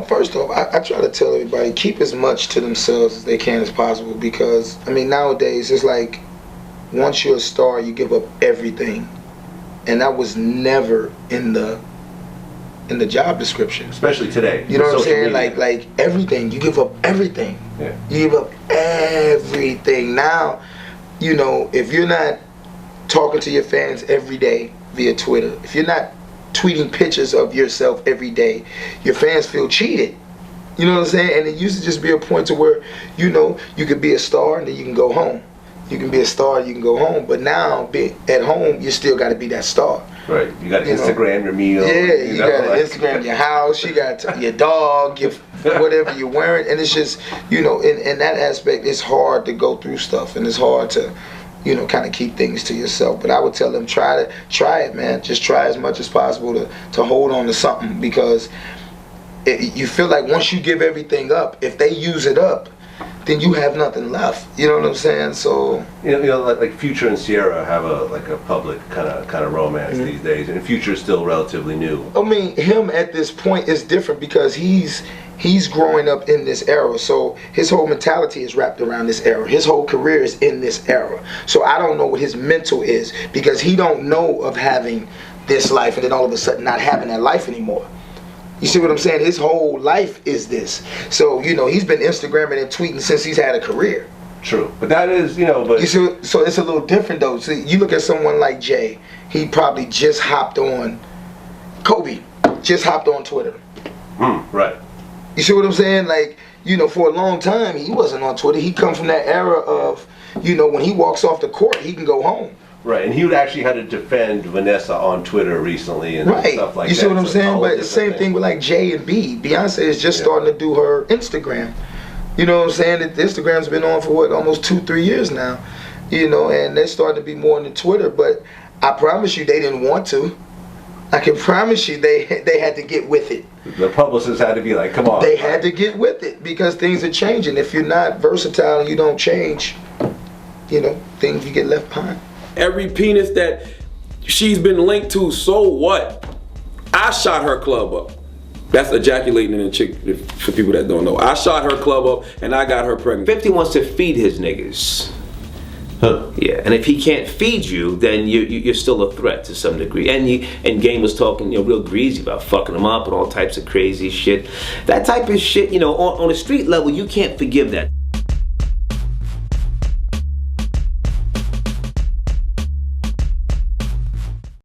first off, I try to tell everybody, keep as much to themselves as they can as possible, because, I mean, nowadays, it's like, once you're a star, you give up everything. And that was never in the job description. Especially today. You know what I'm saying? Like everything. You give up everything. Yeah. You give up everything. Now, you know, if you're not talking to your fans every day via Twitter, if you're not tweeting pictures of yourself every day, your fans feel cheated. You know what I'm saying? And it used to just be a point to where, you know, you could be a star and then you can go home. You can be a star, you can go home. But now, be at home, you still got to be that star. Right. You got to Instagram your meal. Yeah, you got to Instagram your house. You got your dog, your whatever you're wearing, and it's just, you know, in that aspect, it's hard to go through stuff, and it's hard to, you know, kind of keep things to yourself. But I would tell them, try it, man. Just try as much as possible to hold on to something, because you feel like once you give everything up, if they use it up, then you have nothing left. You know what I'm saying? So you know, like Future and Ciara have a public kind of romance these days, and Future is still relatively new. I mean, him at this point is different because he's growing up in this era, so his whole mentality is wrapped around this era. His whole career is in this era. So I don't know what his mental is, because he don't know of having this life and then all of a sudden not having that life anymore. You see what I'm saying? His whole life is this. So, you know, he's been Instagramming and tweeting since he's had a career. True. But that is, you know, but... You see, so it's a little different, though. See, you look at someone like Jay. He probably just hopped on... Kobe just hopped on Twitter. Right. You see what I'm saying? Like, you know, for a long time, he wasn't on Twitter. He come from that era of, you know, when he walks off the court, he can go home. Right, and he would actually had to defend Vanessa on Twitter recently and stuff like that. You see what I'm saying? But the same thing with like J and B. Beyonce is just starting to do her Instagram. You know what I'm saying? The Instagram's been on for what, almost 2-3 years now. You know, and they're starting to be more into Twitter. But I promise you, they didn't want to. I can promise you, they had to get with it. The publicists had to be like, come on. They had to get with it because things are changing. If you're not versatile and you don't change, you know, things you get left behind. Every penis that she's been linked to, so what? I shot her club up. That's ejaculating in a chick, for people that don't know. I shot her club up and I got her pregnant. 50 wants to feed his niggas. Huh. Yeah, and if he can't feed you, then you're still a threat to some degree. And Game was talking, you know, real greasy about fucking him up and all types of crazy shit. That type of shit, you know, on a street level, you can't forgive that.